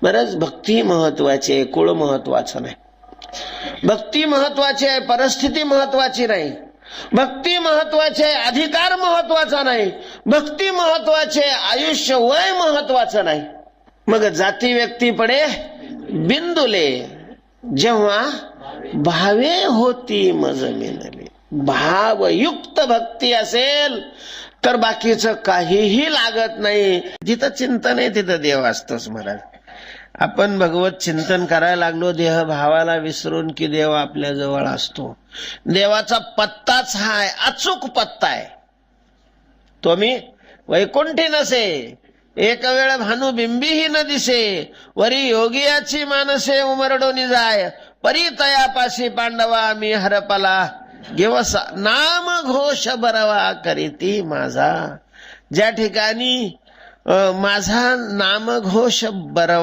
बरंच भक्ती महत्वाची आहे, कुळ महत्वाचं नाही. भक्ती महत्वाची आहे, परिस्थिती महत्वाची नाही. भक्ती महत्वाची आहे, अधिकार महत्वाचा नाही. भक्ती महत्वाचे, आयुष्य वय महत्वाचं नाही. मग जाती व्यक्ती पडे बिंदुले, जेव्हा भावे होती मज मिळाली. भावयुक्त भक्ती असेल तर बाकीचं काहीही लागत नाही. जिथं चिंतन आहे तिथं देव असतोच महाराज. आपण भगवत चिंतन करायला लागलो देह भावाला विसरून की देव आपल्या जवळ असतो. देवाचा पत्ताच हा आहे, अचूक पत्ता आहे. तो मी वैकुंठी नसे, एक वेळ भानू बिंबीही न दिसे. वरी योगियाची मानसे उमरडोनी जाय. परी तयापाशी पांडवा मी हरपला. घेवसा नाम घोष बरवा करीती माझा. ज्या ठिकाणी माझा नामघोष बरवा